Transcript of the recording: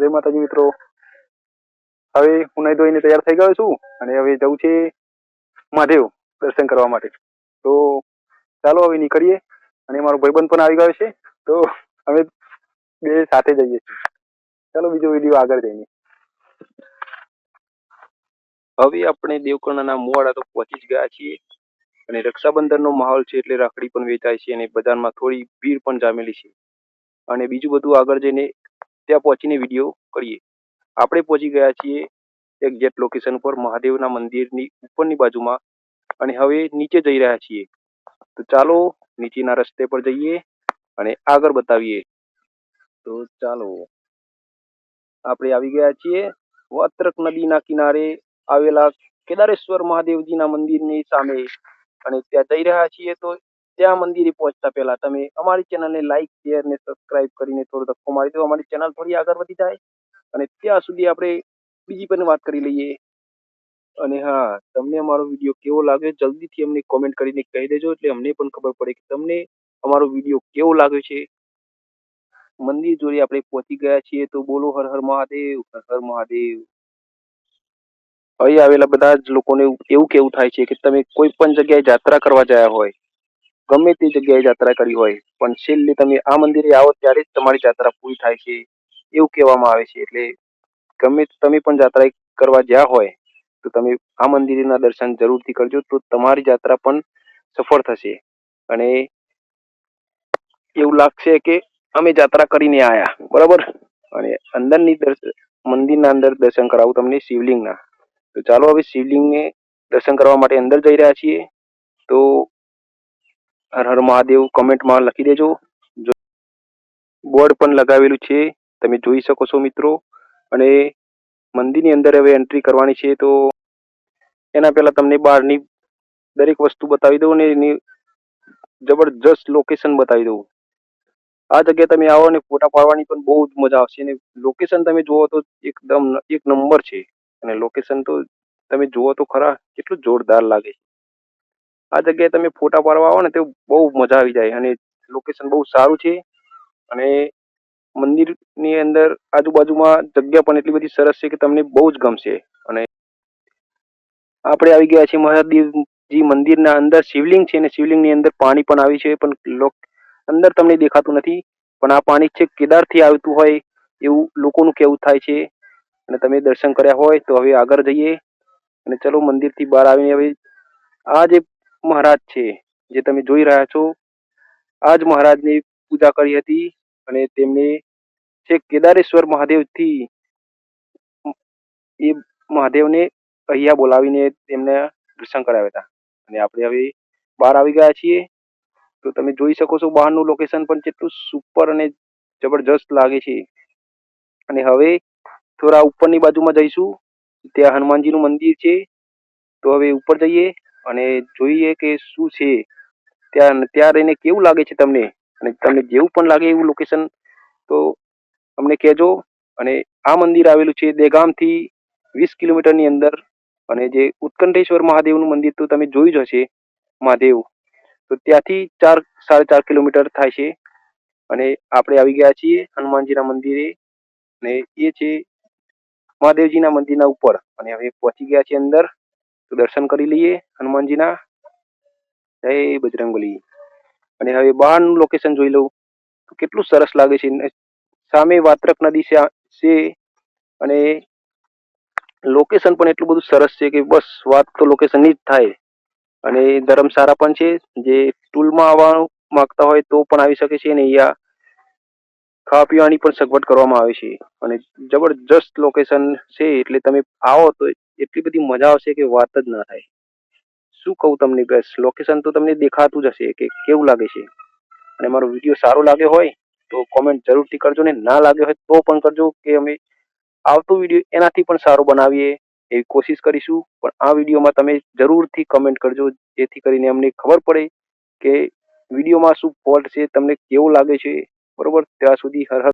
જય માતાજી મિત્રો। હવે હું નહીં ધોઈને તૈયાર થઈ ગયો છું અને હવે જવું છે મહાદેવ દર્શન કરવા માટે। તો ચાલો હવે નીકળીએ અને મારો ભાઈબંધ પણ આવી ગયો છે, તો અમે બે સાથે જઈએ છીએ। ચાલો બીજો વિડીયો આગળ જઈને। હવે આપણે દેવકર્ણના મુવાડા તો પહોંચી જ ગયા છીએ અને રક્ષાબંધનનો માહોલ છે એટલે રાખડી પણ વેચાય છે અને બજારમાં થોડી ભીડ પણ જામેલી છે અને બીજું બધું આગળ જઈને ત્યાં પહોંચીને વિડીયો કરીએ। આપણે પહોંચી ગયા છીએ એક્ઝેક્ટ લોકેશન પર મહાદેવના મંદિરની ઉપરની બાજુમાં અને હવે નીચે જઈ રહ્યા છીએ। તો ચાલો નીચેના રસ્તે પર જઈએ અને આગળ બતાવીએ। તો ચાલો આપણે આવી ગયા છીએ વાત્રક નદીના કિનારે આવેલા કેદારેશ્વર મહાદેવજીના મંદિરની સામે અને ત્યાં જઈ રહ્યા છીએ। તો ત્યાં મંદિરે પહોંચતા પહેલા તમે અમારી ચેનલને લાઈક શેર ને સબસ્ક્રાઇબ કરીને થોડો ધક્કો મારી દો, અમારી ચેનલ થોડી આગળ વધી જાય અને ત્યાં સુધી આપણે બીજી પણ વાત કરી લઈએ। અને હા, તમને અમારો વિડીયો કેવો લાગ્યો જલ્દીથી અમને કોમેન્ટ કરીને કહી દેજો એટલે અમને પણ ખબર પડે કે તમને અમારો વિડીયો કેવો લાગ્યો છે। મંદિર જોડે આપણે પહોંચી ગયા છીએ તો બોલો હર હર મહાદેવ, હર હર મહાદેવ। અહીં આવેલા બધા જ લોકોને એવું કેવું થાય છે કે તમે કોઈ પણ જગ્યાએ યાત્રા કરવા ગયા હોય, ગમે તે જગ્યાએ યાત્રા કરી હોય, પણ છેલ્લે તમે આ મંદિરે આવો ત્યારે જ તમારી યાત્રા પૂરી થાય છે એવું કહેવામાં આવે છે। એટલે ગમે તમે પણ યાત્રા કરવા ગયા હોય તો તમે આ મંદિરના દર્શન જરૂરથી કરજો, તો તમારી યાત્રા પણ સફળ થશે અને એવું લાગશે કે અમે યાત્રા કરીને આવ્યા, બરાબર। અને અંદરની મંદિરના અંદર દર્શન કરાવું તમને શિવલિંગના। તો ચાલો હવે શિવલિંગને દર્શન કરવા માટે અંદર જઈ રહ્યા છીએ। તો હર હર મહાદેવ કમેન્ટમાં લખી દેજો। બોર્ડ પણ લગાવેલું છે, તમે જોઈ શકો છો મિત્રો। અને મંદિરની અંદર હવે એન્ટ્રી કરવાની છે તો એના પહેલા તમને બહારની દરેક વસ્તુ બતાવી દઉં અને એની જબરજસ્ત લોકેશન બતાવી દઉં। આ જગ્યાએ તમે આવો ને ફોટા પાડવાની પણ બહુ જ મજા આવશે અને લોકેશન તમે જુઓ તો એકદમ એક નંબર છે અને લોકેશન તો તમે જુઓ તો ખરા કેટલું જોરદાર લાગે છે। આ જગ્યાએ તમે ફોટા પાડવા આવો ને તો બહુ મજા આવી જાય અને લોકેશન બહુ સારું છે અને મંદિરની અંદર આજુબાજુમાં જગ્યા પણ એટલી બધી સરસ છે કે તમને બહુ જ ગમશે। અને આપણે આવી ગયા છીએ મહાદેવજી મંદિરના અંદર। શિવલિંગ છે અને શિવલિંગની અંદર પાણી પણ આવી છે, પણ અંદર તમને દેખાતું નથી, પણ આ પાણી છે કેદારથી આવતું હોય એવું લોકોનું કહેવું થાય છે। અને તમે દર્શન કર્યા હોય તો હવે આગળ જઈએ અને ચલો મંદિરથી બહાર આવીને હવે આ જે મહારાજ છે જે તમે જોઈ રહ્યા છો, આ જ મહારાજની પૂજા કરી હતી અને તેમને છે કેદારેશ્વર મહાદેવથી એ મહાદેવને અહીંયા બોલાવીને તેમને દર્શન કરાવ્યા હતા। અને આપણે હવે બહાર આવી ગયા છીએ તો તમે જોઈ શકો છો બહારનું લોકેશન પણ કેટલું સુપર અને જબરજસ્ત લાગે છે। અને હવે થોડા ઉપરની બાજુમાં જઈશું, ત્યાં હનુમાનજીનું મંદિર છે। તો હવે ઉપર જઈએ અને જોઈએ કે શું છે ત્યાં રહીને કેવું લાગે છે તમને, અને તમને જેવું પણ લાગે એવું લોકેશન તો અમને કહેજો। અને આ મંદિર આવેલું છે દહેગામથી 20 કિલોમીટરની અંદર અને જે ઉત્કંઠેશ્વર મહાદેવનું મંદિર તો તમે જોયું જ હશે મહાદેવ, તો ત્યાંથી 4-4.5 કિલોમીટર થાય છે। અને આપણે આવી ગયા છીએ હનુમાનજીના મંદિરે અને એ છે મહાદેવજીના મંદિરના ઉપર અને હવે પહોંચી ગયા છીએ અંદર। તો દર્શન કરી લઈએ હનુમાનજીના। જય બજરંગબલી। અને હવે બહારનું લોકેશન જોઈ લઉં તો કેટલું સરસ લાગે છે। સામે વાત્રક નદી છે અને લોકેશન પણ એટલું બધું સરસ છે કે બસ વાત તો લોકેશનની જ થાય। અને ધર્મશાળા પણ છે, જે ટૂલમાં આવવાનું માંગતા હોય તો પણ આવી શકે છે અને અહીંયા ખાવા પીવાની પણ સગવડ કરવામાં આવે છે અને જબરજસ્ત લોકેશન છે એટલે તમે આવો તો એટલી બધી મજા આવશે કે વાત જ ના થાય। શું કહું તમને, બસ લોકેશન તો તમને દેખાતું જ હશે કે કેવું લાગે છે। અને મારો વિડીયો સારો લાગ્યો હોય તો કોમેન્ટ જરૂરથી કરજો ને ના લાગ્યો હોય તો પણ કરજો કે અમે આવતો વિડીયો એનાથી પણ સારો બનાવીએ એવી કોશિશ કરીશું। પણ આ વિડીયોમાં તમે જરૂરથી કમેન્ટ કરજો જેથી કરીને અમને ખબર પડે કે વિડીયોમાં શું ફોલ્ટ છે, તમને કેવું લાગે છે, બરોબર। ત્યાં સુધી હર હર